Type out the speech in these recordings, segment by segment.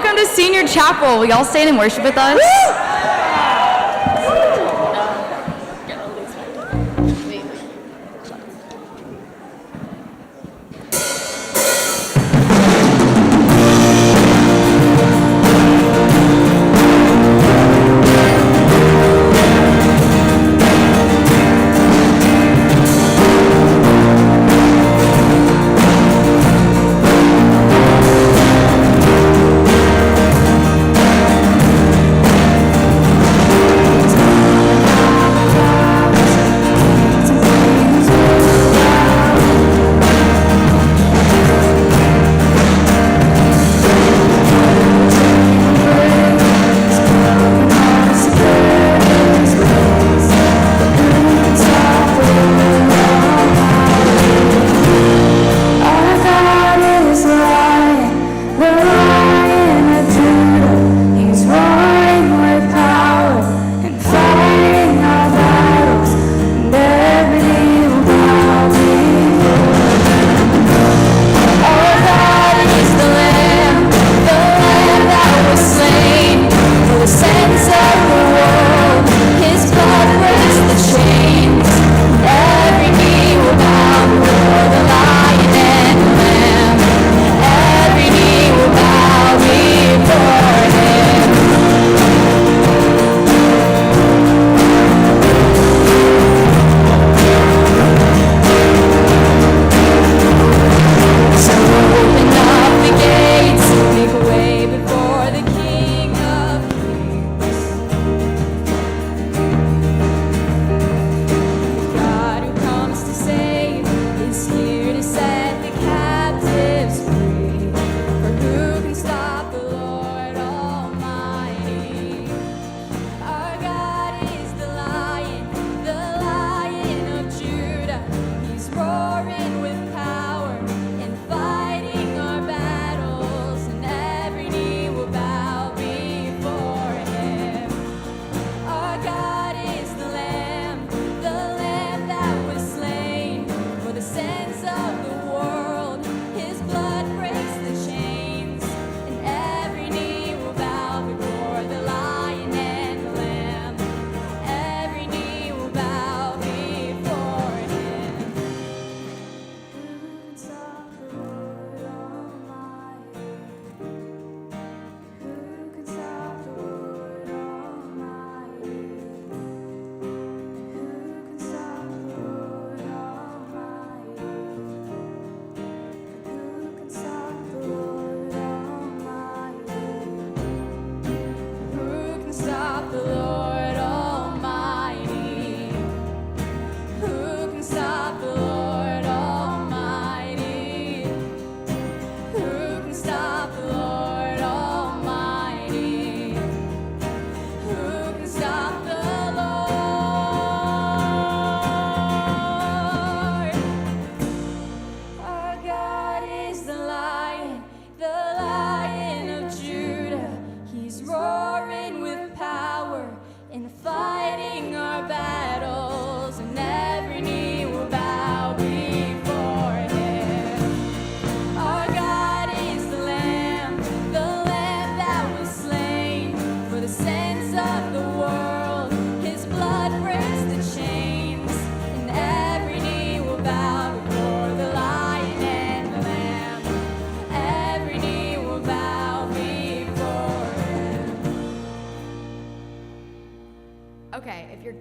welcome to Senior Chapel. Will y'all stand and worship with us?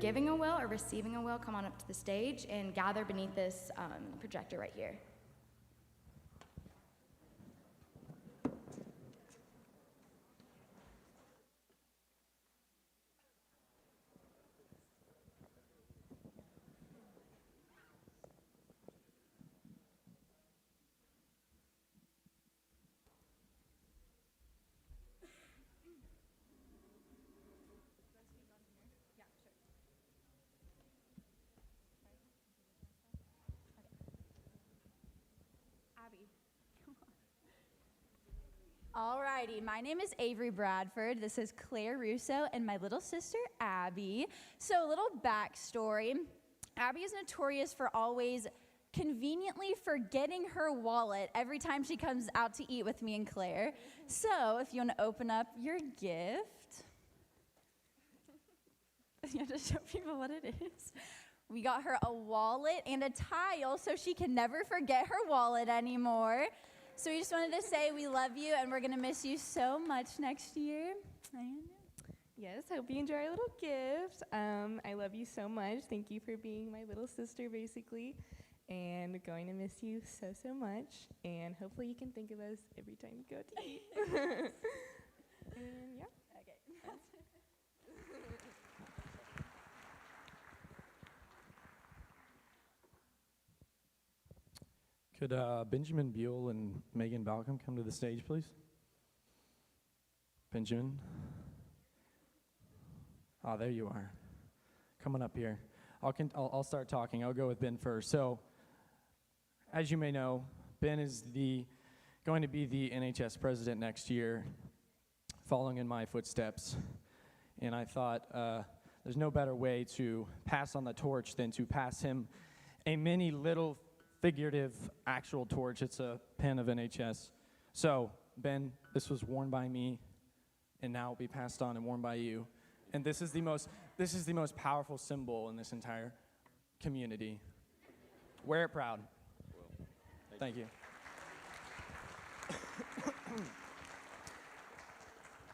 Giving a will or receiving a will, come on up to the stage and gather beneath this projector right here. Alrighty, my name is Avery Bradford. This is Claire Russo and my little sister Abby. So a little backstory. Abby is notorious for always conveniently forgetting her wallet every time she comes out to eat with me and Claire. So if you want to open up your gift, you have to show people what it is. We got her a wallet and a tile so she can never forget her wallet anymore. So we just wanted to say we love you and we're going to miss you so much next year. Yes, hope you enjoy our little gift. I love you so much. Thank you for being my little sister, basically. And going to miss you so, so much. And hopefully you can think of us every time you go to eat. And yeah. Okay. Could Benjamin Buell and Megan Balcom come to the stage, please? Benjamin? Oh, there you are. Coming up here. I'll start talking. I'll go with Ben first. So, as you may know, Ben is going to be the NHS president next year, following in my footsteps. And I thought there's no better way to pass on the torch than to pass him a mini little figurative actual torch. It's a pen of NHS. So, Ben, this was worn by me, and now will be passed on and worn by you. And this is the most powerful symbol in this entire community. Wear it proud. Thank you.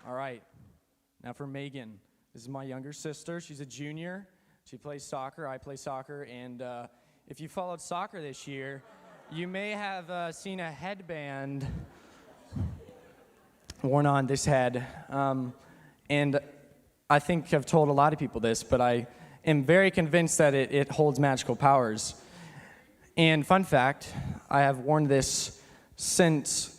All right. Now for Megan. This is my younger sister. She's a junior. She plays soccer. I play soccer. And if you followed soccer this year, you may have seen a headband worn on this head. And I think I've told a lot of people this, but I am very convinced that it holds magical powers. And fun fact, I have worn this since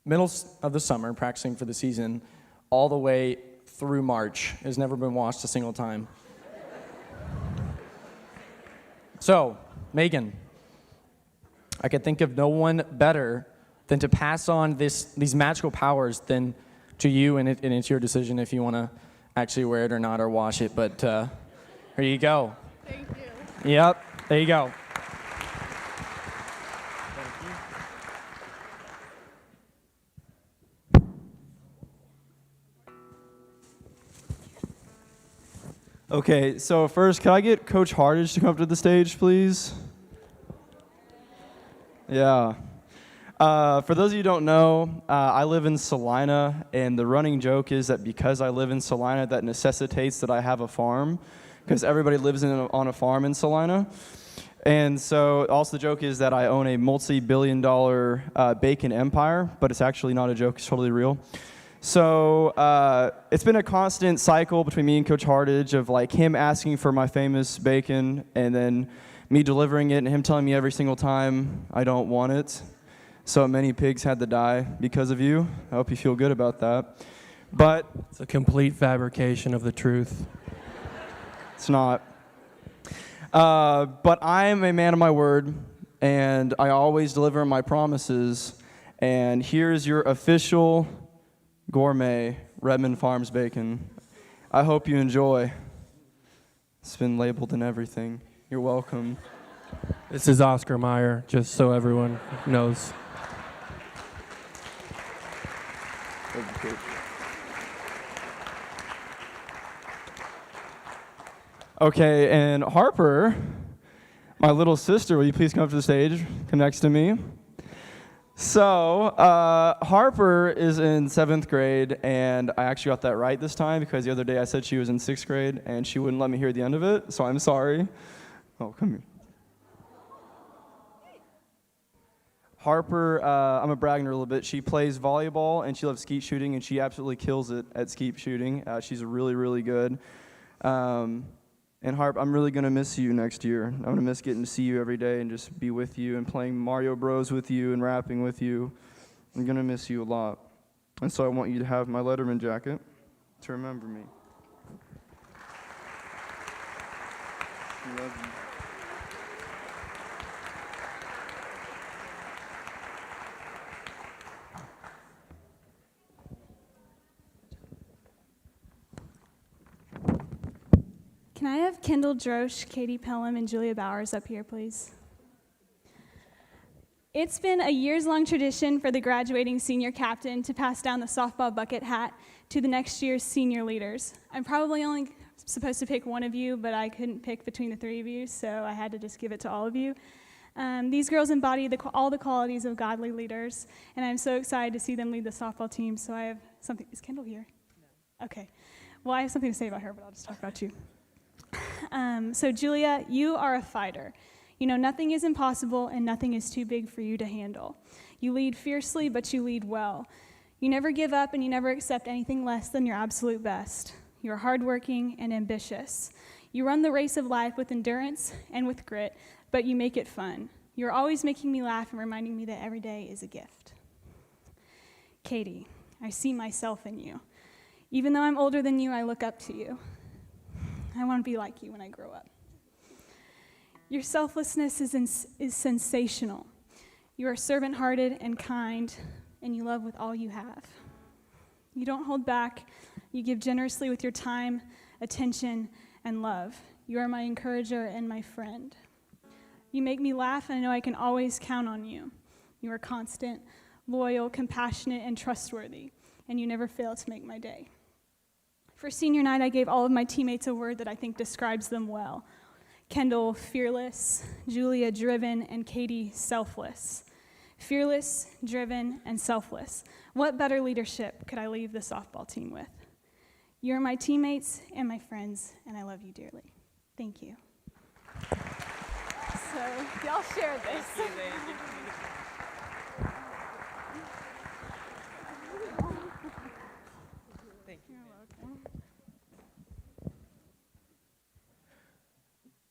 middle of the summer, practicing for the season, all the way through March. It has never been washed a single time. So, Megan, I could think of no one better than to pass on these magical powers than to you, and it's your decision if you want to actually wear it or not, or wash it, but here you go. Thank you. Yep, there you go. Okay, so first, can I get Coach Hardage to come up to the stage, please? Yeah. For those of you who don't know, I live in Salina, and the running joke is that because I live in Salina, that necessitates that I have a farm, because everybody lives on a farm in Salina. And so also the joke is that I own a multi-billion-dollar bacon empire, but it's actually not a joke, it's totally real. So it's been a constant cycle between me and Coach Hardage of like him asking for my famous bacon and then me delivering it and him telling me every single time I don't want it. So many pigs had to die because of you. I hope you feel good about that. But it's a complete fabrication of the truth. It's not. But I'm a man of my word, and I always deliver my promises. And here's your official gourmet Redmond Farms bacon. I hope you enjoy. It's been labeled and everything. You're welcome. This is Oscar Mayer, just so everyone knows. Okay, and Harper, my little sister, will you please come up to the stage, come next to me? So, Harper is in 7th grade, and I actually got that right this time because the other day I said she was in 6th grade, and she wouldn't let me hear the end of it, so I'm sorry. Oh, come here. Harper, I'm gonna brag on her a little bit. She plays volleyball, and she loves skeet shooting, and she absolutely kills it at skeet shooting. She's really, really good. And Harp, I'm really going to miss you next year. I'm going to miss getting to see you every day and just be with you and playing Mario Bros with you and rapping with you. I'm going to miss you a lot. And so I want you to have my Letterman jacket to remember me. I love you. Can I have Kendall Drosch, Katie Pelham, and Julia Bowers up here, please? It's been a years-long tradition for the graduating senior captain to pass down the softball bucket hat to the next year's senior leaders. I'm probably only supposed to pick one of you, but I couldn't pick between the three of you, so I had to just give it to all of you. These girls embody all the qualities of godly leaders, and I'm so excited to see them lead the softball team. So I have something. Is Kendall here? No. Okay. Well, I have something to say about her, but I'll just talk about you. So Julia, you are a fighter. You know, nothing is impossible and nothing is too big for you to handle. You lead fiercely, but you lead well. You never give up and you never accept anything less than your absolute best. You're hardworking and ambitious. You run the race of life with endurance and with grit, but you make it fun. You're always making me laugh and reminding me that every day is a gift. Katie, I see myself in you. Even though I'm older than you, I look up to you. I want to be like you when I grow up. Your selflessness is sensational. You are servant-hearted and kind, and you love with all you have. You don't hold back. You give generously with your time, attention, and love. You are my encourager and my friend. You make me laugh, and I know I can always count on you. You are constant, loyal, compassionate, and trustworthy, and you never fail to make my day. For senior night, I gave all of my teammates a word that I think describes them well. Kendall, fearless, Julia, driven, and Katie, selfless. Fearless, driven, and selfless. What better leadership could I leave the softball team with? You're my teammates and my friends, and I love you dearly. Thank you. So, y'all share this.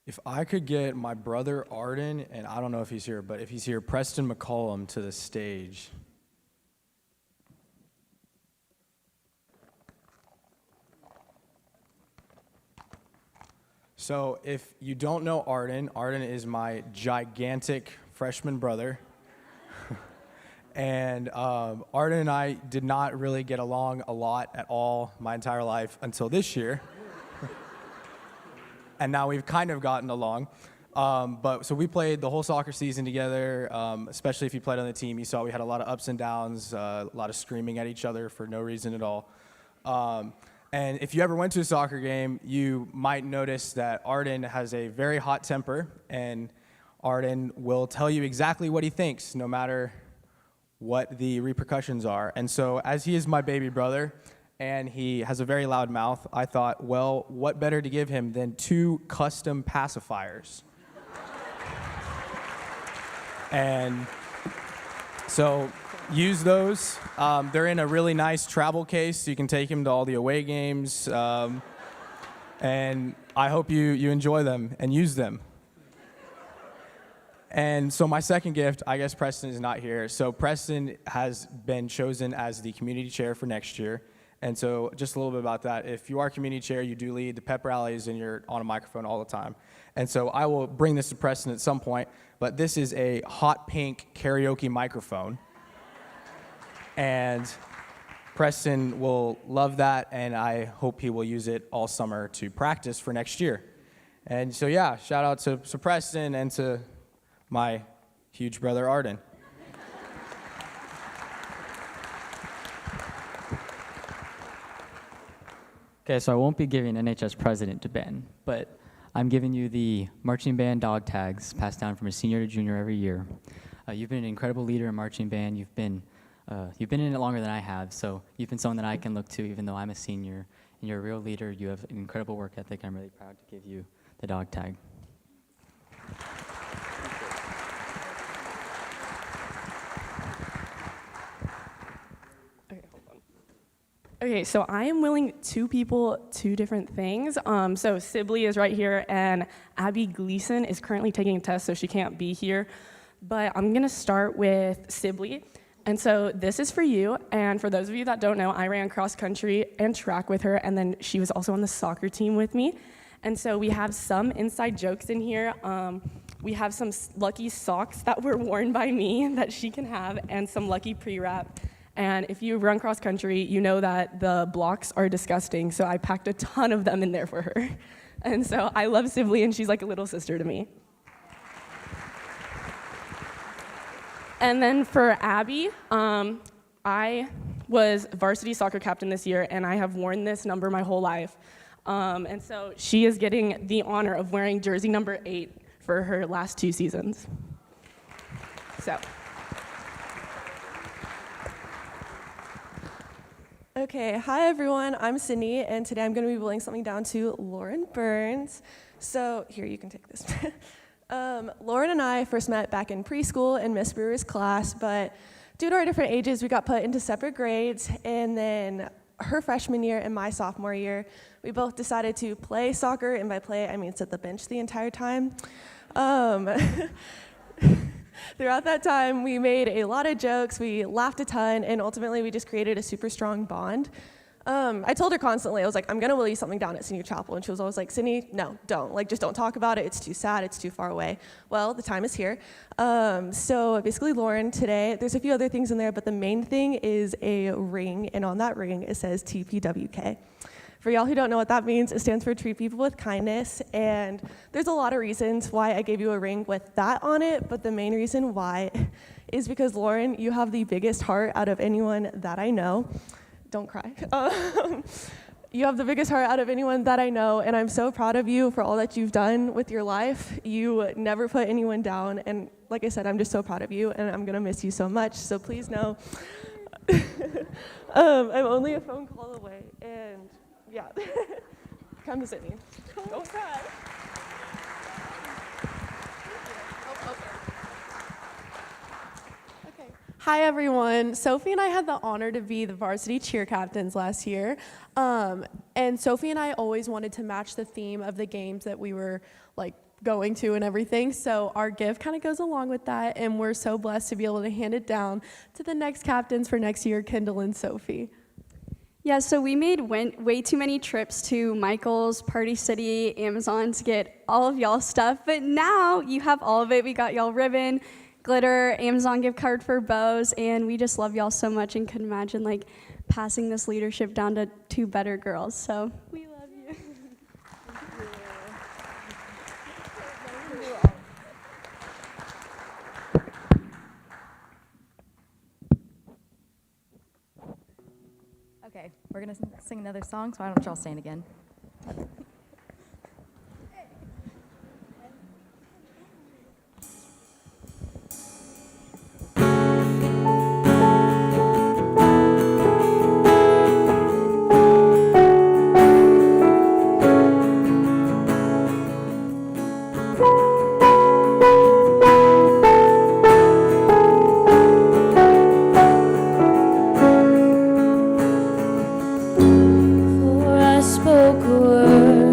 If I could get my brother Arden, and I don't know if he's here, but if he's here, Preston McCollum to the stage. So if you don't know Arden, Arden is my gigantic freshman brother. And Arden and I did not really get along a lot at all my entire life until this year. And now we've kind of gotten along. So we played the whole soccer season together, especially if you played on the team. You saw we had a lot of ups and downs, a lot of screaming at each other for no reason at all. And if you ever went to a soccer game, you might notice that Arden has a very hot temper, and Arden will tell you exactly what he thinks, no matter what the repercussions are. And so as he is my baby brother, and he has a very loud mouth, I thought, well, what better to give him than 2 custom pacifiers? And so use those. They're in a really nice travel case, so you can take him to all the away games. And I hope you enjoy them and use them. And so my second gift, I guess Preston is not here. So Preston has been chosen as the community chair for next year. And so just a little bit about that. If you are community chair, you do lead the pep rallies and you're on a microphone all the time. And so I will bring this to Preston at some point, but this is a hot pink karaoke microphone. And Preston will love that, and I hope he will use it all summer to practice for next year. And so yeah, shout out to Preston and to my huge brother Arden. Okay, so I won't be giving NHS president to Ben, but I'm giving you the marching band dog tags passed down from a senior to junior every year. You've been an incredible leader in marching band. You've been in it longer than I have, so you've been someone that I can look to even though I'm a senior, and you're a real leader. You have an incredible work ethic. I'm really proud to give you the dog tag. Okay, so I am willing 2 people 2 different things. So Sibley is right here, and Abby Gleason is currently taking a test, so she can't be here. But I'm gonna start with Sibley. And so this is for you, and for those of you that don't know, I ran cross country and track with her, and then she was also on the soccer team with me. And so we have some inside jokes in here. We have some lucky socks that were worn by me that she can have, and some lucky pre-wrap. And if you run cross country, you know that the blocks are disgusting, so I packed a ton of them in there for her. And so I love Sibley, and she's like a little sister to me. And then for Abby, I was varsity soccer captain this year, and I have worn this number my whole life. And so she is getting the honor of wearing jersey number 8 for her last 2 seasons. So. Okay, hi everyone, I'm Sydney, and today I'm going to be boiling something down to Lauren Burns. So here, you can take this. Lauren and I first met back in preschool in Miss Brewer's class, but due to our different ages, we got put into separate grades, and then her freshman year and my sophomore year, we both decided to play soccer, and by play, I mean sit the bench the entire time. Throughout that time, we made a lot of jokes, we laughed a ton, and ultimately we just created a super strong bond. I told her constantly, I was like, I'm gonna will you something down at Senior Chapel, and she was always like, Sydney, no, don't. Like, just don't talk about it, it's too sad, it's too far away. Well, the time is here. So basically, Lauren, today, there's a few other things in there, but the main thing is a ring, and on that ring, it says TPWK. For y'all who don't know what that means, it stands for Treat People with Kindness, and there's a lot of reasons why I gave you a ring with that on it, but the main reason why is because, Lauren, you have the biggest heart out of anyone that I know. Don't cry. You have the biggest heart out of anyone that I know, and I'm so proud of you for all that you've done with your life. You never put anyone down, and like I said, I'm just so proud of you, and I'm gonna miss you so much, so please know. I'm only a phone call away, and yeah. Come to Sydney. Don't cry. Hi everyone. Sophie and I had the honor to be the varsity cheer captains last year. And Sophie and I always wanted to match the theme of the games that we were like going to and everything. So our gift kind of goes along with that, and we're so blessed to be able to hand it down to the next captains for next year, Kendall and Sophie. Yeah, so we made way too many trips to Michael's, Party City, Amazon to get all of y'all stuff, but now you have all of it. We got y'all ribbon, glitter, Amazon gift card for bows, and we just love y'all so much and could imagine like passing this leadership down to 2 better girls. So we love you. Okay, we're gonna sing another song, so why don't y'all stand again? For I spoke a word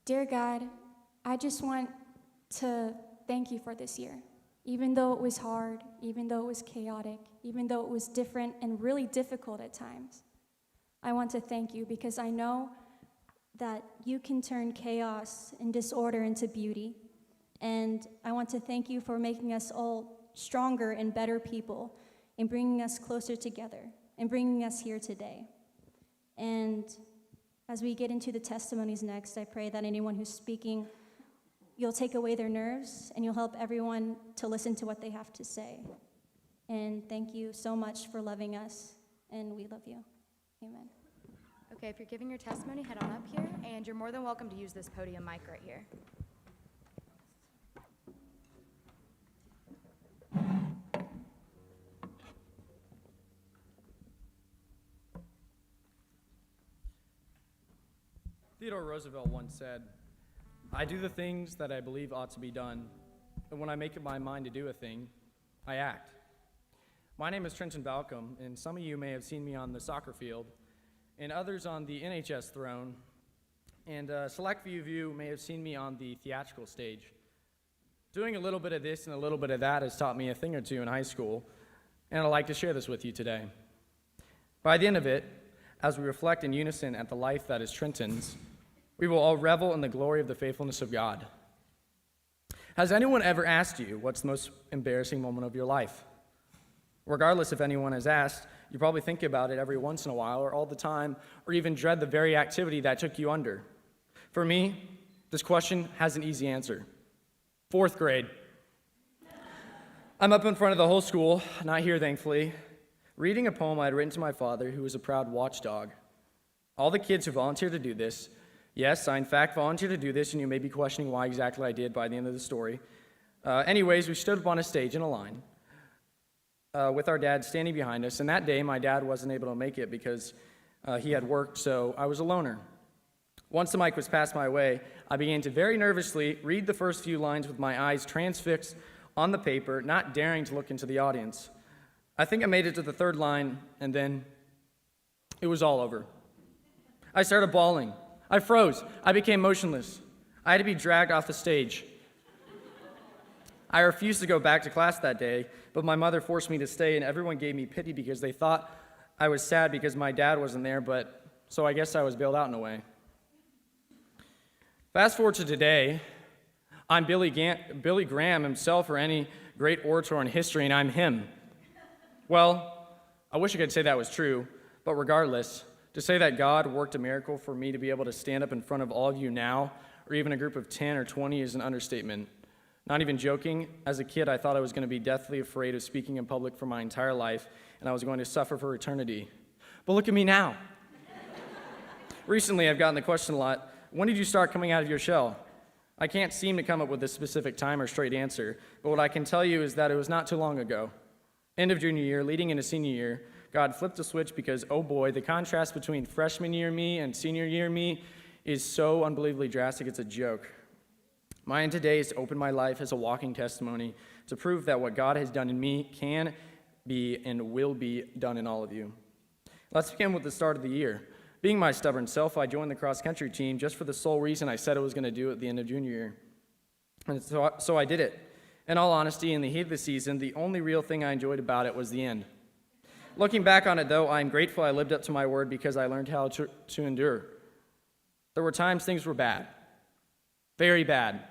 Dear God, I just want to thank you for this year. Even though it was hard, even though it was chaotic, even though it was different and really difficult at times, I want to thank you because I know that you can turn chaos and disorder into beauty. And I want to thank you for making us all stronger and better people and bringing us closer together and bringing us here today. And as we get into the testimonies next, I pray that anyone who's speaking, you'll take away their nerves and you'll help everyone to listen to what they have to say. And thank you so much for loving us, and we love you. Amen. Okay, if you're giving your testimony, head on up here, and you're more than welcome to use this podium mic right here. Theodore Roosevelt once said, "I do the things that I believe ought to be done, and when I make up my mind to do a thing, I act." My name is Trenton Balcom, and some of you may have seen me on the soccer field, and others on the NHS throne, and a select few of you may have seen me on the theatrical stage. Doing a little bit of this and a little bit of that has taught me a thing or two in high school, and I'd like to share this with you today. By the end of it, as we reflect in unison at the life that is Trenton's, we will all revel in the glory of the faithfulness of God. Has anyone ever asked you what's the most embarrassing moment of your life? Regardless if anyone has asked, you probably think about it every once in a while or all the time, or even dread the very activity that took you under. For me, this question has an easy answer. 4th grade. I'm up in front of the whole school, not here thankfully, reading a poem I had written to my father, who was a proud watchdog. All the kids who volunteered to do this, yes, I in fact volunteered to do this, and you may be questioning why exactly I did by the end of the story. Anyways, we stood up on a stage in a line with our dad standing behind us, and that day my dad wasn't able to make it because he had worked, so I was a loner. Once the mic was passed my way, I began to very nervously read the first few lines with my eyes transfixed on the paper, not daring to look into the audience. I think I made it to the 3rd line, and then it was all over. I started bawling. I froze. I became motionless. I had to be dragged off the stage. I refused to go back to class that day, but my mother forced me to stay, and everyone gave me pity because they thought I was sad because my dad wasn't there, but so I guess I was bailed out in a way. Fast forward to today, I'm Billy Graham himself, or any great orator in history, and I'm him. Well, I wish I could say that was true, but regardless, to say that God worked a miracle for me to be able to stand up in front of all of you now, or even a group of 10 or 20, is an understatement. Not even joking, as a kid, I thought I was going to be deathly afraid of speaking in public for my entire life, and I was going to suffer for eternity. But look at me now. Recently, I've gotten the question a lot, when did you start coming out of your shell? I can't seem to come up with a specific time or straight answer, but what I can tell you is that it was not too long ago. End of junior year, leading into senior year, God flipped a switch because, oh boy, the contrast between freshman year me and senior year me is so unbelievably drastic, it's a joke. Mine today is to open my life as a walking testimony to prove that what God has done in me can be and will be done in all of you. Let's begin with the start of the year. Being my stubborn self, I joined the cross-country team just for the sole reason I said I was going to do at the end of junior year. And so I did it. In all honesty, in the heat of the season, the only real thing I enjoyed about it was the end. Looking back on it, though, I'm grateful I lived up to my word because I learned how to endure. There were times things were bad. Very bad.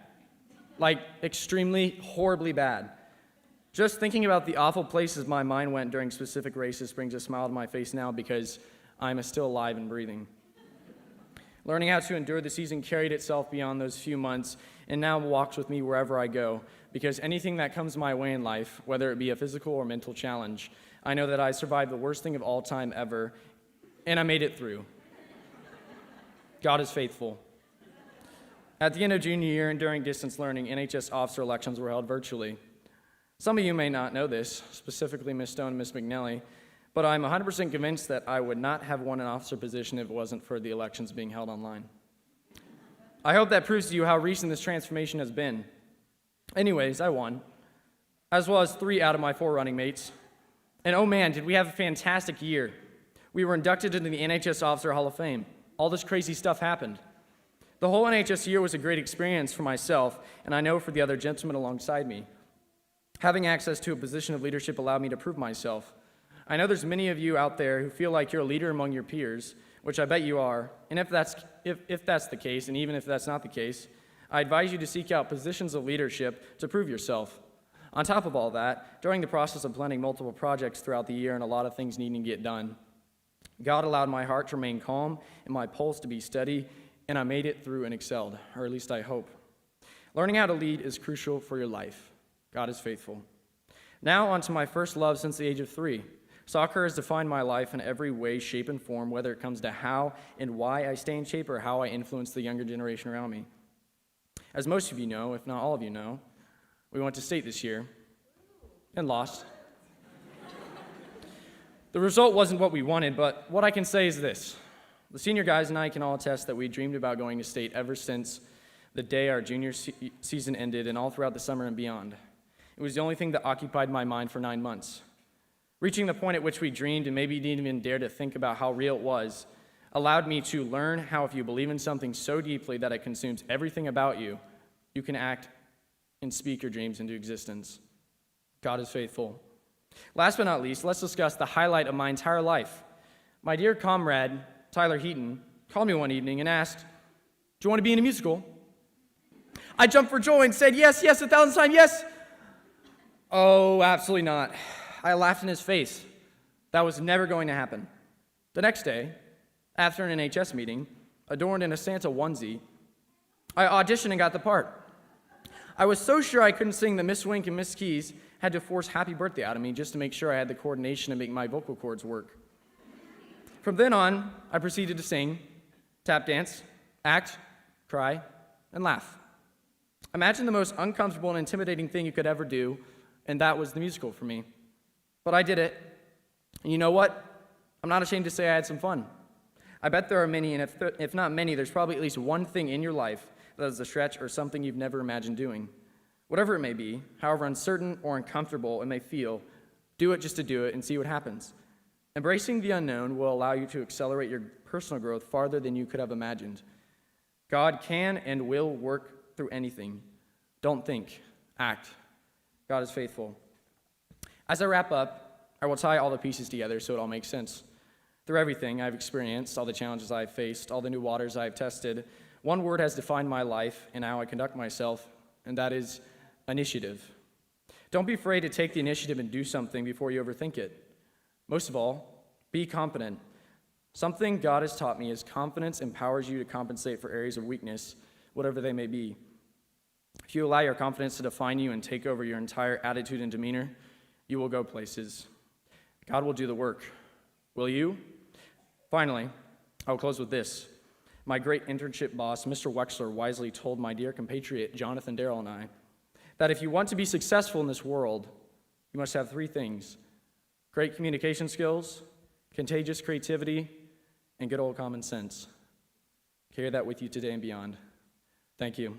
Like, extremely, horribly bad. Just thinking about the awful places my mind went during specific races brings a smile to my face now because I'm still alive and breathing. Learning how to endure the season carried itself beyond those few months and now walks with me wherever I go, because anything that comes my way in life, whether it be a physical or mental challenge, I know that I survived the worst thing of all time ever, and I made it through. God is faithful. At the end of junior year and during distance learning, NHS officer elections were held virtually. Some of you may not know this, specifically Ms. Stone and Ms. McNally, but I'm 100% convinced that I would not have won an officer position if it wasn't for the elections being held online. I hope that proves to you how recent this transformation has been. Anyways, I won, as well as 3 out of my 4 running mates. And oh man, did we have a fantastic year. We were inducted into the NHS Officer Hall of Fame. All this crazy stuff happened. The whole NHS year was a great experience for myself, and I know for the other gentlemen alongside me. Having access to a position of leadership allowed me to prove myself. I know there's many of you out there who feel like you're a leader among your peers, which I bet you are, and if that's the case, and even if that's not the case, I advise you to seek out positions of leadership to prove yourself. On top of all that, during the process of planning multiple projects throughout the year and a lot of things needing to get done, God allowed my heart to remain calm and my pulse to be steady, and I made it through and excelled, or at least I hope. Learning how to lead is crucial for your life. God is faithful. Now on to my first love since the age of 3. Soccer has defined my life in every way, shape, and form, whether it comes to how and why I stay in shape or how I influence the younger generation around me. As most of you know, if not all of you know, we went to state this year and lost. The result wasn't what we wanted, but what I can say is this. The senior guys and I can all attest that we dreamed about going to state ever since the day our junior season ended and all throughout the summer and beyond. It was the only thing that occupied my mind for 9 months. Reaching the point at which we dreamed and maybe didn't even dare to think about how real it was allowed me to learn how if you believe in something so deeply that it consumes everything about you, you can act and speak your dreams into existence. God is faithful. Last but not least, let's discuss the highlight of my entire life. My dear comrade, Tyler Heaton, called me one evening and asked, "Do you want to be in a musical?" I jumped for joy and said, yes, 1,000 times, yes. Oh, absolutely not. I laughed in his face. That was never going to happen. The next day, after an NHS meeting, adorned in a Santa onesie, I auditioned and got the part. I was so sure I couldn't sing that Miss Wink and Miss Keys had to force Happy Birthday out of me just to make sure I had the coordination to make my vocal cords work. From then on, I proceeded to sing, tap dance, act, cry, and laugh. Imagine the most uncomfortable and intimidating thing you could ever do, and that was the musical for me. But I did it, and you know what? I'm not ashamed to say I had some fun. I bet there are many, and if not many, there's probably at least one thing in your life that is a stretch or something you've never imagined doing. Whatever it may be, however uncertain or uncomfortable it may feel, do it just to do it and see what happens. Embracing the unknown will allow you to accelerate your personal growth farther than you could have imagined. God can and will work through anything. Don't think, act. God is faithful. As I wrap up, I will tie all the pieces together so it all makes sense. Through everything I've experienced, all the challenges I've faced, all the new waters I've tested, one word has defined my life and how I conduct myself, and that is initiative. Don't be afraid to take the initiative and do something before you overthink it. Most of all, be confident. Something God has taught me is confidence empowers you to compensate for areas of weakness, whatever they may be. If you allow your confidence to define you and take over your entire attitude and demeanor, you will go places. God will do the work. Will you? Finally, I will close with this. My great internship boss, Mr. Wexler, wisely told my dear compatriot, Jonathan Darrell, and I, that if you want to be successful in this world, you must have 3 things: great communication skills, contagious creativity, and good old common sense. Carry that with you today and beyond. Thank you.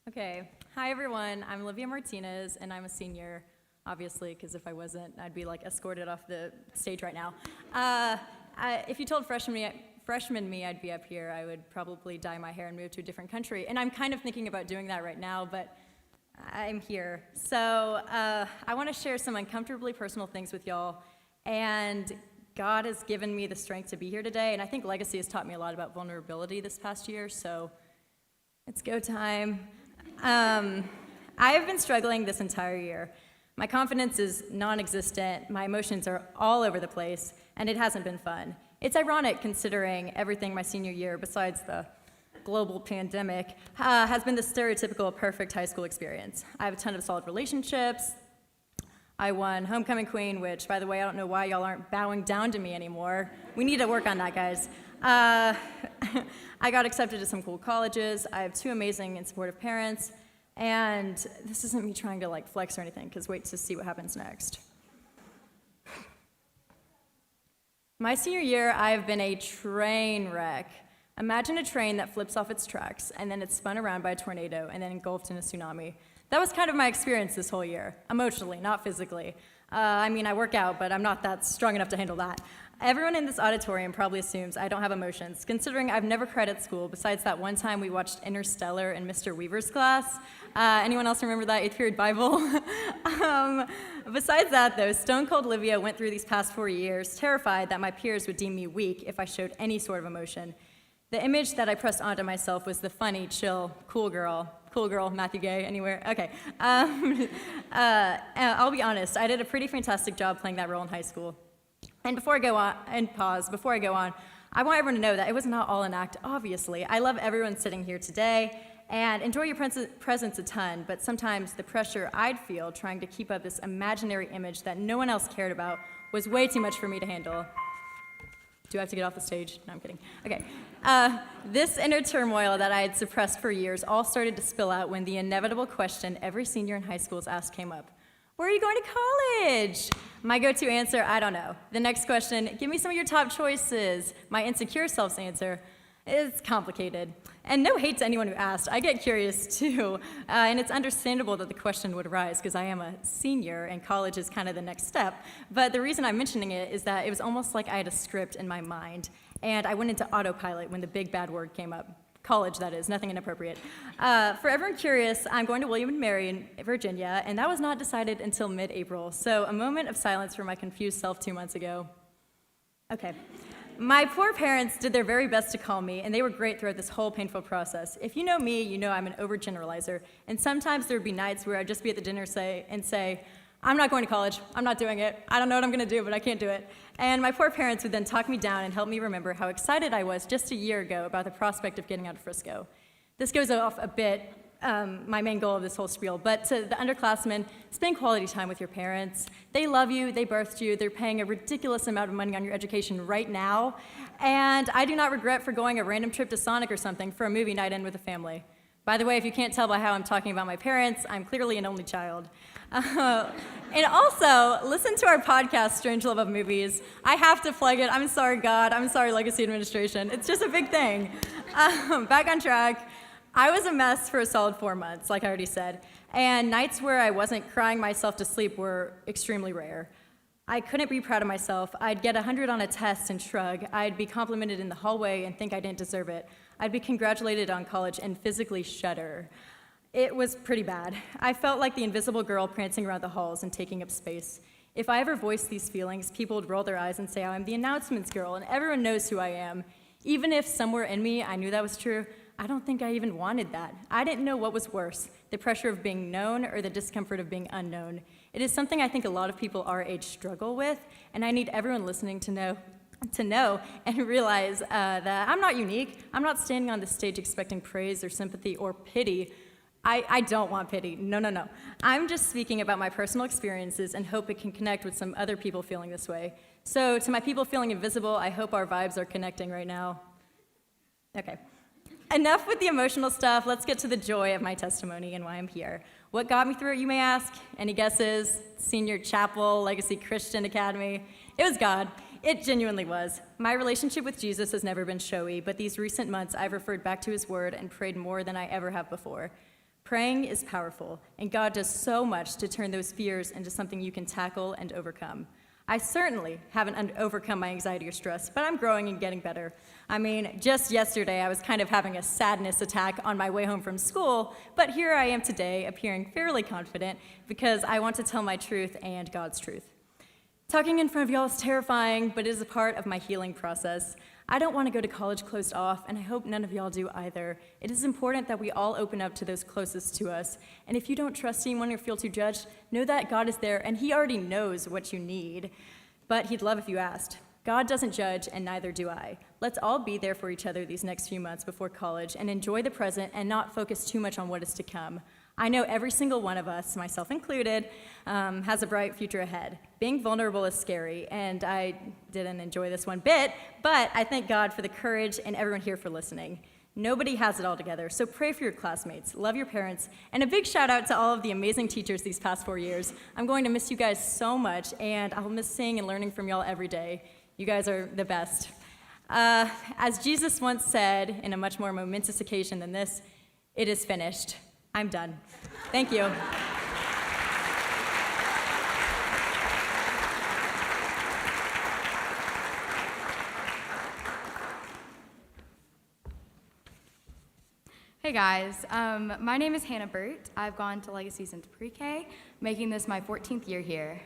Okay, hi everyone, I'm Olivia Martinez, and I'm a senior, obviously, because if I wasn't, I'd be like escorted off the stage right now. If you told freshman me I'd be up here, I would probably dye my hair and move to a different country, and I'm kind of thinking about doing that right now, but I'm here. So I want to share some uncomfortably personal things with y'all, and God has given me the strength to be here today, and I think Legacy has taught me a lot about vulnerability this past year, so it's go time. I have been struggling this entire year. My confidence is non-existent, my emotions are all over the place, and it hasn't been fun. It's ironic considering everything my senior year, besides the global pandemic, has been the stereotypical perfect high school experience. I have a ton of solid relationships. I won Homecoming Queen, which, by the way, I don't know why y'all aren't bowing down to me anymore. We need to work on that, guys. I got accepted to some cool colleges. I have 2 amazing and supportive parents. And this isn't me trying to like flex or anything, because wait to see what happens next. My senior year, I've been a train wreck. Imagine a train that flips off its tracks, and then it's spun around by a tornado, and then engulfed in a tsunami. That was kind of my experience this whole year, emotionally, not physically. I mean, I work out, but I'm not that strong enough to handle that. Everyone in this auditorium probably assumes I don't have emotions, considering I've never cried at school, besides that one time we watched Interstellar in Mr. Weaver's class. Anyone else remember that 8th period Bible? Besides that, though, Stone Cold Olivia went through these past 4 years terrified that my peers would deem me weak if I showed any sort of emotion. The image that I pressed onto myself was the funny, chill, cool girl, Matthew Gay, anywhere? Okay. I'll be honest, I did a pretty fantastic job playing that role in high school. And before I go on, I want everyone to know that it was not all an act, obviously. I love everyone sitting here today and enjoy your presence a ton, but sometimes the pressure I'd feel trying to keep up this imaginary image that no one else cared about was way too much for me to handle. Do I have to get off the stage? No, I'm kidding. Okay. This inner turmoil that I had suppressed for years all started to spill out when the inevitable question every senior in high school is asked came up. Where are you going to college? My go-to answer, I don't know. The next question, give me some of your top choices. My insecure self's answer, it's complicated. And no hate to anyone who asked. I get curious too. And it's understandable that the question would arise because I am a senior and college is kind of the next step. But the reason I'm mentioning it is that it was almost like I had a script in my mind and I went into autopilot when the big bad word came up. College, that is, nothing inappropriate. For everyone curious, I'm going to William & Mary in Virginia, and that was not decided until mid-April. So a moment of silence for my confused self 2 months ago. Okay. My poor parents did their very best to calm me, and they were great throughout this whole painful process. If you know me, you know I'm an overgeneralizer, and sometimes there would be nights where I'd just be at the dinner and say, I'm not going to college, I'm not doing it, I don't know what I'm gonna do, but I can't do it. And my poor parents would then talk me down and help me remember how excited I was just a year ago about the prospect of getting out of Frisco. This goes off a bit, my main goal of this whole spiel, but to the underclassmen, spend quality time with your parents. They love you, they birthed you, they're paying a ridiculous amount of money on your education right now, and I do not regret forgoing a random trip to Sonic or something for a movie night in with a family. By the way, if you can't tell by how I'm talking about my parents, I'm clearly an only child. And also, listen to our podcast, Strange Love of Movies. I have to plug it. I'm sorry, God. I'm sorry, Legacy Administration. It's just a big thing. Back on track. I was a mess for a solid 4 months, like I already said. And nights where I wasn't crying myself to sleep were extremely rare. I couldn't be proud of myself. I'd get 100 on a test and shrug. I'd be complimented in the hallway and think I didn't deserve it. I'd be congratulated on college and physically shudder. It was pretty bad. I felt like the invisible girl prancing around the halls and taking up space. If I ever voiced these feelings, people would roll their eyes and say, I'm the announcements girl, and everyone knows who I am. Even if somewhere in me I knew that was true, I don't think I even wanted that. I didn't know what was worse, the pressure of being known or the discomfort of being unknown. It is something I think a lot of people our age struggle with, and I need everyone listening to know and realize that I'm not unique. I'm not standing on the stage expecting praise or sympathy or pity. I don't want pity. No. I'm just speaking about my personal experiences and hope it can connect with some other people feeling this way. So to my people feeling invisible, I hope our vibes are connecting right now. Okay. Enough with the emotional stuff. Let's get to the joy of my testimony and why I'm here. What got me through it, you may ask? Any guesses? Senior Chapel, Legacy Christian Academy? It was God. It genuinely was. My relationship with Jesus has never been showy, but these recent months I've referred back to his word and prayed more than I ever have before. Praying is powerful, and God does so much to turn those fears into something you can tackle and overcome. I certainly haven't overcome my anxiety or stress, but I'm growing and getting better. I mean, just yesterday I was kind of having a sadness attack on my way home from school, but here I am today appearing fairly confident because I want to tell my truth and God's truth. Talking in front of y'all is terrifying, but it is a part of my healing process. I don't want to go to college closed off, and I hope none of y'all do either. It is important that we all open up to those closest to us. And if you don't trust anyone or feel too judged, know that God is there, and he already knows what you need. But he'd love if you asked. God doesn't judge, and neither do I. Let's all be there for each other these next few months before college and enjoy the present and not focus too much on what is to come. I know every single one of us, myself included, has a bright future ahead. Being vulnerable is scary, and I didn't enjoy this one bit, but I thank God for the courage and everyone here for listening. Nobody has it all together, so pray for your classmates, love your parents, and a big shout out to all of the amazing teachers these past 4 years. I'm going to miss you guys so much, and I'll miss seeing and learning from y'all every day. You guys are the best. As Jesus once said in a much more momentous occasion than this, it is finished. I'm done. Thank you. Hey guys, my name is Hannah Burt. I've gone to Legacy since pre-K, making this my 14th year here.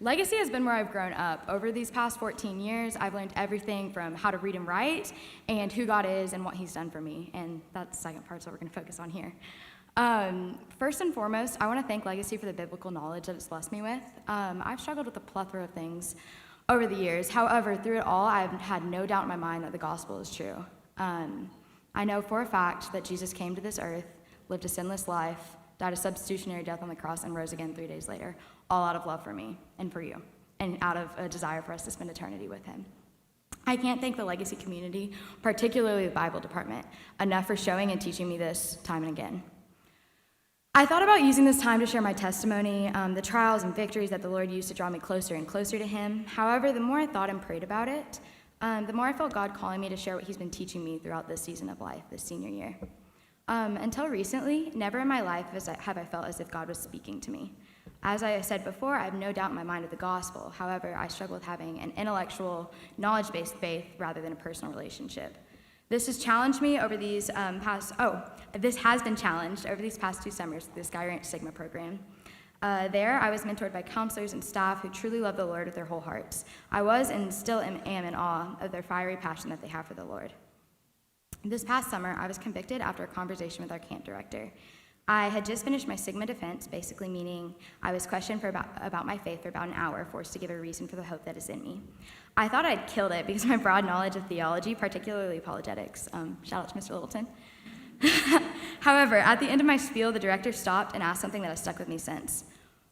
Legacy has been where I've grown up. Over these past 14 years, I've learned everything from how to read and write and who God is and what he's done for me. And that's the second part, so we're gonna focus on here. First and foremost, I wanna thank Legacy for the biblical knowledge that it's blessed me with. I've struggled with a plethora of things over the years. However, through it all, I've had no doubt in my mind that the gospel is true. I know for a fact that Jesus came to this earth, lived a sinless life, died a substitutionary death on the cross, and rose again 3 days later, all out of love for me and for you, and out of a desire for us to spend eternity with him. I can't thank the Legacy community, particularly the Bible department, enough for showing and teaching me this time and again. I thought about using this time to share my testimony, the trials and victories that the Lord used to draw me closer and closer to him. However, the more I thought and prayed about it, the more I felt God calling me to share what he's been teaching me throughout this season of life, this senior year. Until recently, never in my life have I felt as if God was speaking to me. As I said before, I have no doubt in my mind of the gospel. However, I struggle with having an intellectual, knowledge-based faith rather than a personal relationship. This has challenged me over these this has been challenged over these past 2 summers through the Sky Ranch Sigma program. There, I was mentored by counselors and staff who truly love the Lord with their whole hearts. I was and still am in awe of their fiery passion that they have for the Lord. This past summer, I was convicted after a conversation with our camp director. I had just finished my Sigma defense, basically meaning I was questioned about my faith for about an hour, forced to give a reason for the hope that is in me. I thought I'd killed it because of my broad knowledge of theology, particularly apologetics. Shout out to Mr. Littleton. However, at the end of my spiel, the director stopped and asked something that has stuck with me since.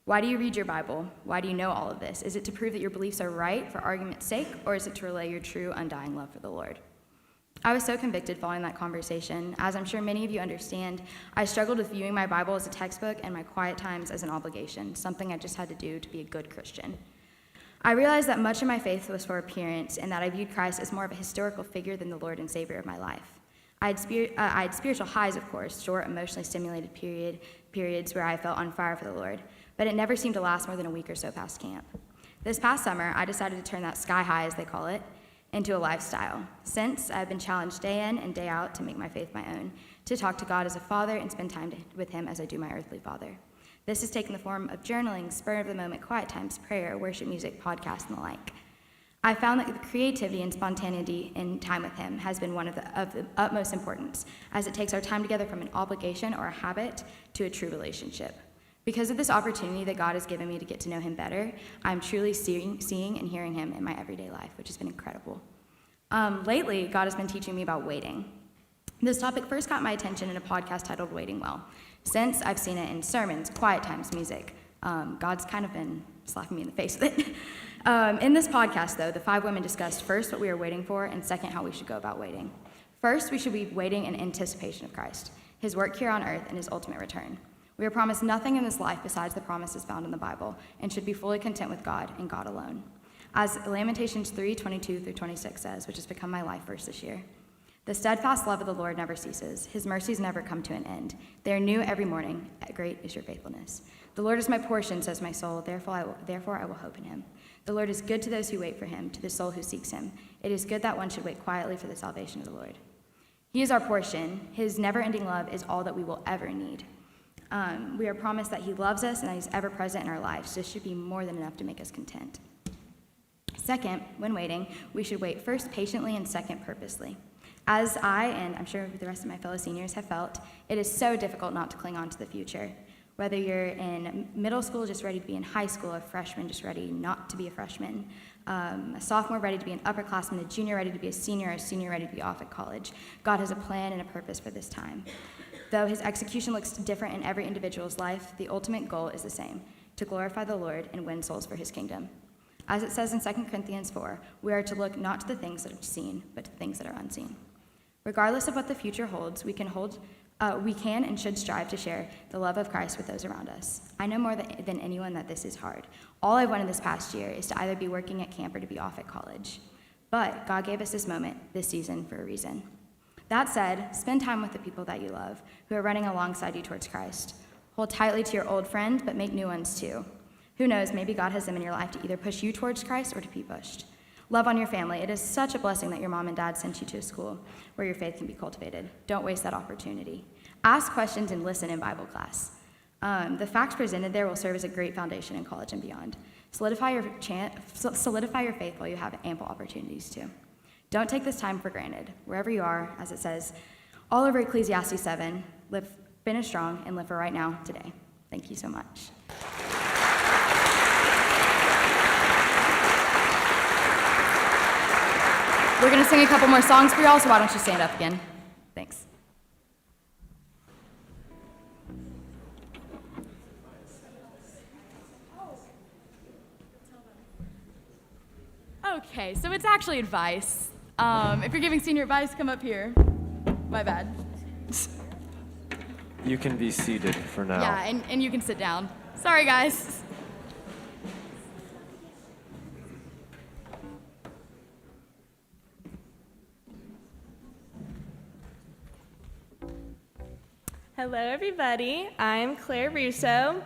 Why do you read your Bible? Why do you know all of this? Is it to prove that your beliefs are right for argument's sake, or is it to relay your true, undying love for the Lord? I was so convicted following that conversation. As I'm sure many of you understand, I struggled with viewing my Bible as a textbook and my quiet times as an obligation, something I just had to do to be a good Christian. I realized that much of my faith was for appearance and that I viewed Christ as more of a historical figure than the Lord and Savior of my life. I had spiritual highs, of course, short, emotionally stimulated periods where I felt on fire for the Lord, but it never seemed to last more than a week or so past camp. This past summer, I decided to turn that sky high, as they call it, into a lifestyle. Since, I've been challenged day in and day out to make my faith my own, to talk to God as a father and spend time with him as I do my earthly father. This has taken the form of journaling, spur-of-the-moment quiet times, prayer, worship music, podcasts, and the like. I found that the creativity and spontaneity in time with him has been one of the utmost importance, as it takes our time together from an obligation or a habit to a true relationship. Because of this opportunity that God has given me to get to know him better, I'm truly seeing and hearing him in my everyday life, which has been incredible. Lately, God has been teaching me about waiting. This topic first caught my attention in a podcast titled Waiting Well. Since, I've seen it in sermons, quiet times, music. God's kind of been slapping me in the face with it. In this podcast, though, the 5 women discussed first what we are waiting for, and second, how we should go about waiting. First, we should be waiting in anticipation of Christ, his work here on earth, and his ultimate return. We are promised nothing in this life besides the promises found in the Bible, and should be fully content with God and God alone. As Lamentations 3:22-26 says, which has become my life verse this year, the steadfast love of the Lord never ceases. His mercies never come to an end. They are new every morning. Great is your faithfulness. The Lord is my portion, says my soul. Therefore I will hope in him. The Lord is good to those who wait for him, to the soul who seeks him. It is good that one should wait quietly for the salvation of the Lord. He is our portion. His never-ending love is all that we will ever need. We are promised that he loves us and that he's ever present in our lives. This should be more than enough to make us content. Second, when waiting, we should wait first patiently and second purposely. As I, and I'm sure the rest of my fellow seniors have felt, it is so difficult not to cling on to the future. Whether you're in middle school just ready to be in high school, a freshman just ready not to be a freshman, a sophomore ready to be an upperclassman, a junior ready to be a senior ready to be off at college, God has a plan and a purpose for this time. Though his execution looks different in every individual's life, the ultimate goal is the same, to glorify the Lord and win souls for his kingdom. As it says in 2 Corinthians 4, we are to look not to the things that are seen, but to the things that are unseen. Regardless of what the future holds, we can and should strive to share the love of Christ with those around us. I know more than anyone that this is hard. All I've wanted this past year is to either be working at camp or to be off at college. But God gave us this moment, this season, for a reason. That said, spend time with the people that you love, who are running alongside you towards Christ. Hold tightly to your old friend, but make new ones too. Who knows, maybe God has them in your life to either push you towards Christ or to be pushed. Love on your family. It is such a blessing that your mom and dad sent you to a school where your faith can be cultivated. Don't waste that opportunity. Ask questions and listen in Bible class. The facts presented there will serve as a great foundation in college and beyond. Solidify your faith while you have ample opportunities to. Don't take this time for granted. Wherever you are, as it says all over Ecclesiastes 7, finish strong and live for right now, today. Thank you so much. We're going to sing a couple more songs for y'all, so why don't you stand up again? Thanks. Okay, so it's actually advice. If you're giving senior advice, come up here. My bad. You can be seated for now. Yeah, and you can sit down. Sorry, guys. Hello, everybody. I'm Claire Russo.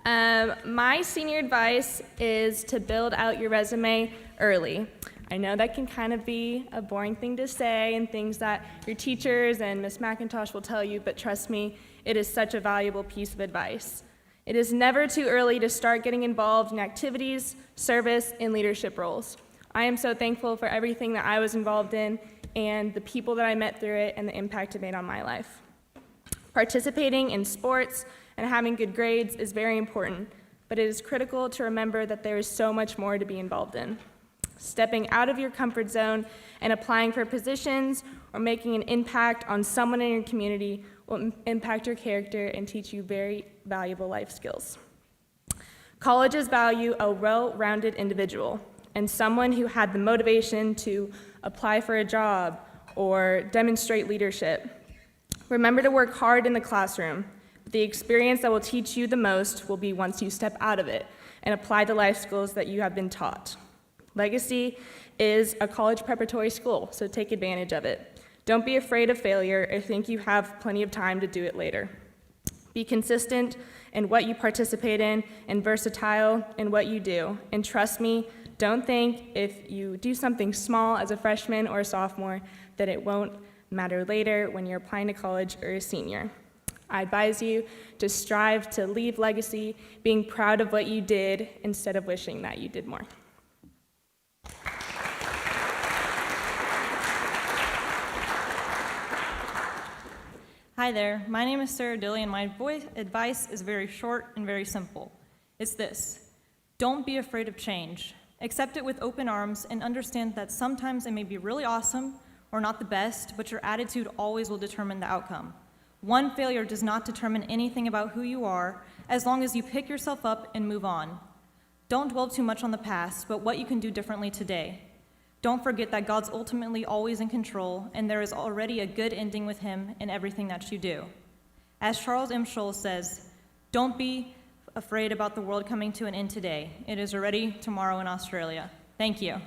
My senior advice is to build out your resume early. I know that can kind of be a boring thing to say and things that your teachers and Miss McIntosh will tell you, but trust me, it is such a valuable piece of advice. It is never too early to start getting involved in activities, service, and leadership roles. I am so thankful for everything that I was involved in and the people that I met through it and the impact it made on my life. Participating in sports and having good grades is very important, but it is critical to remember that there is so much more to be involved in. Stepping out of your comfort zone and applying for positions or making an impact on someone in your community will impact your character and teach you very valuable life skills. Colleges value a well-rounded individual and someone who had the motivation to apply for a job or demonstrate leadership. Remember to work hard in the classroom, but the experience that will teach you the most will be once you step out of it and apply the life skills that you have been taught. Legacy is a college preparatory school, so take advantage of it. Don't be afraid of failure or think you have plenty of time to do it later. Be consistent in what you participate in and versatile in what you do. And trust me, don't think if you do something small as a freshman or a sophomore that it won't matter later when you're applying to college or a senior. I advise you to strive to leave legacy being proud of what you did instead of wishing that you did more. Hi there, my name is Sarah Dilly, and my advice is very short and very simple. It's this: don't be afraid of change. Accept it with open arms and understand that sometimes it may be really awesome or not the best, but your attitude always will determine the outcome. One failure does not determine anything about who you are, as long as you pick yourself up and move on. Don't dwell too much on the past, but what you can do differently today. Don't forget that God's ultimately always in control, and there is already a good ending with Him in everything that you do. As Charles M. Schulz says, don't be afraid about the world coming to an end today. It is already tomorrow in Australia. Thank you.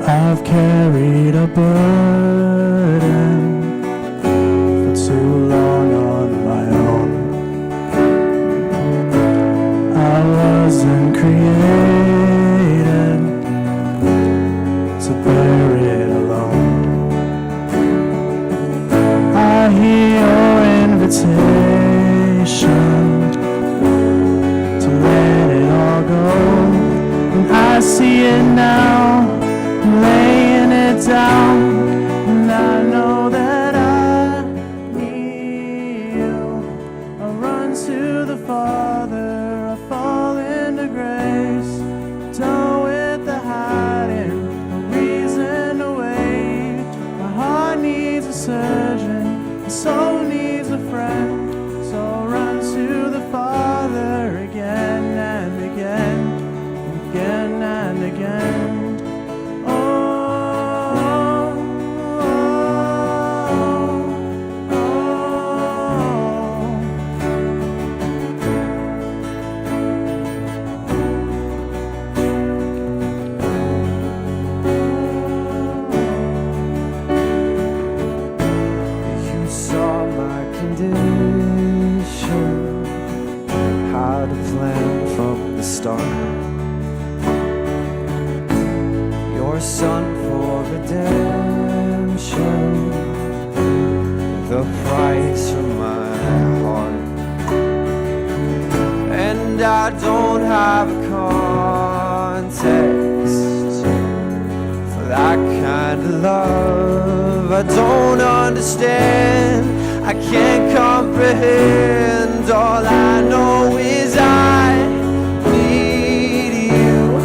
I've carried a burden for too long on my own. I wasn't created to bear it alone. I hear your invitation to let it all go, and I see it now. I'm laying it down, and I know that I need you. I run to the Father, I fall into grace. Don't soul needs a friend, so run to the Father again and again, again and again. Oh, oh, oh, You saw my condition, had a plan from the start. Your son for redemption, the price for my heart. And I don't have a context for that kind of love. I don't understand, I can't comprehend. All I know is I need you.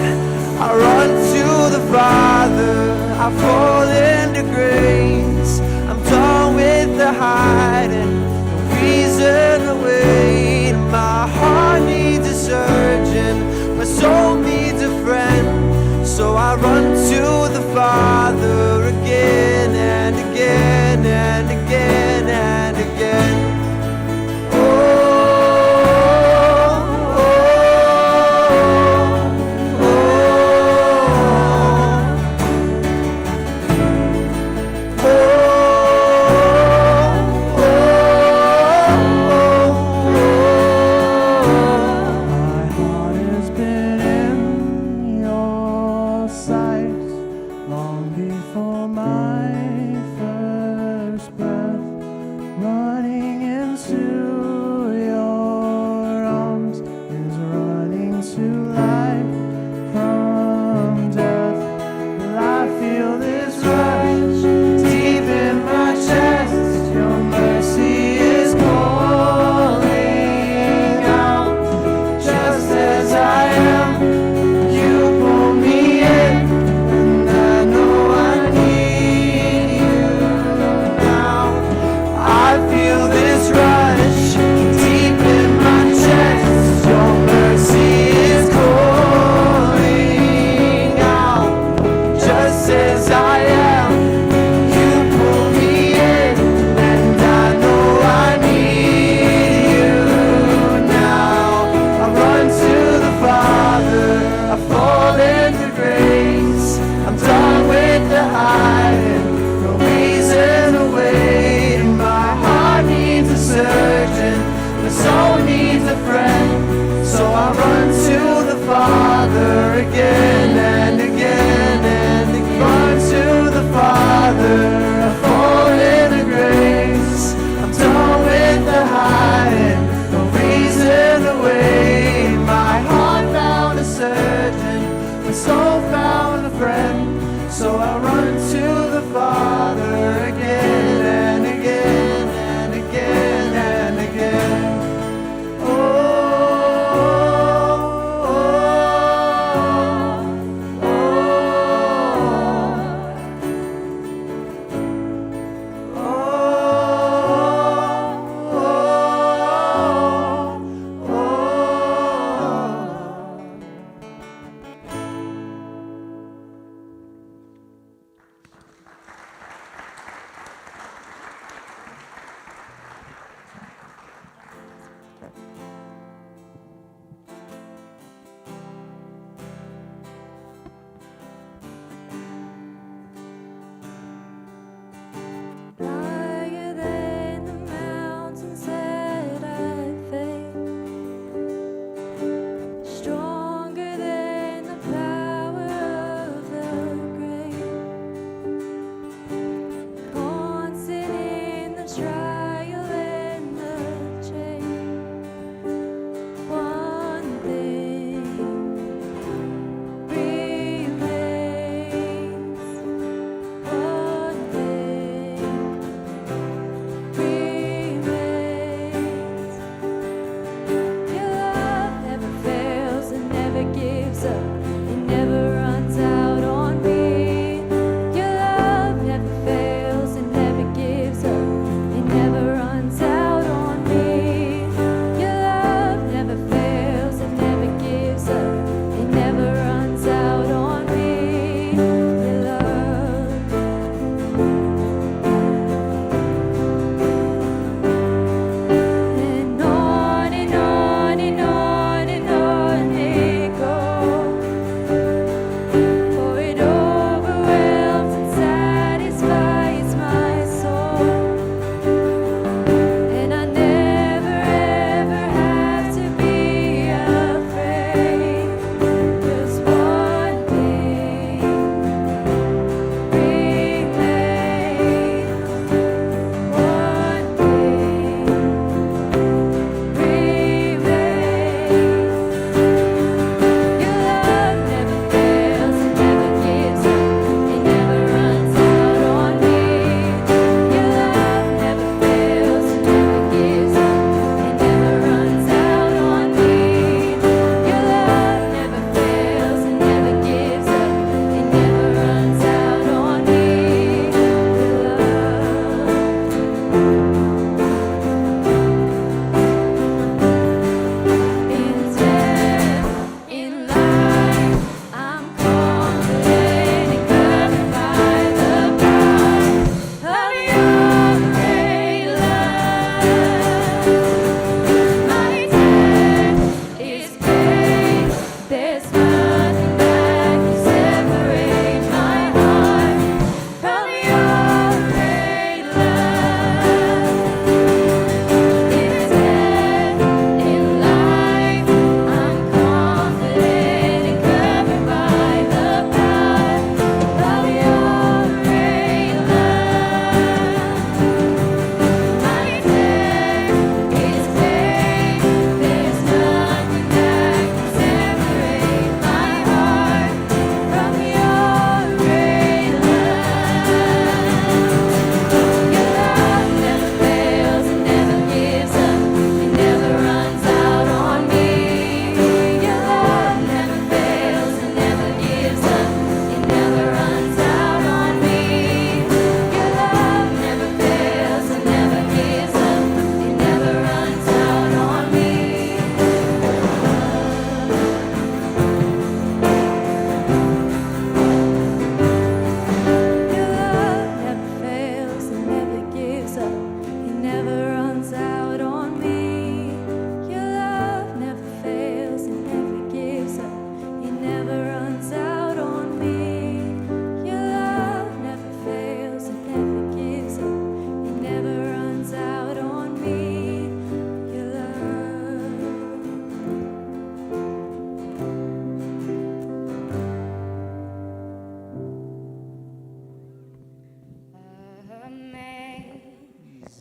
I run to the Father, I fall into grace. I'm done with the hiding, the reason the wait. My heart needs a surgeon, my soul needs a friend. So I run to the Father again and again and again and again. Oh, oh, oh, oh, oh, oh.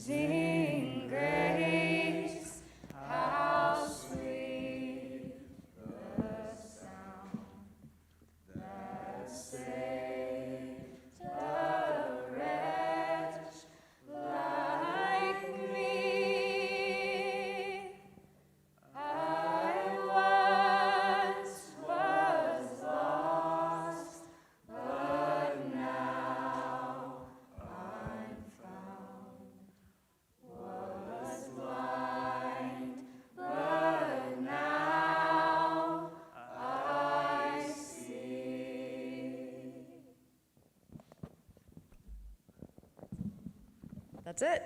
Amazing grace, how sweet the sound that saved a wretch like me. I once was lost, but now I'm found. Was blind, but now I see. That's it.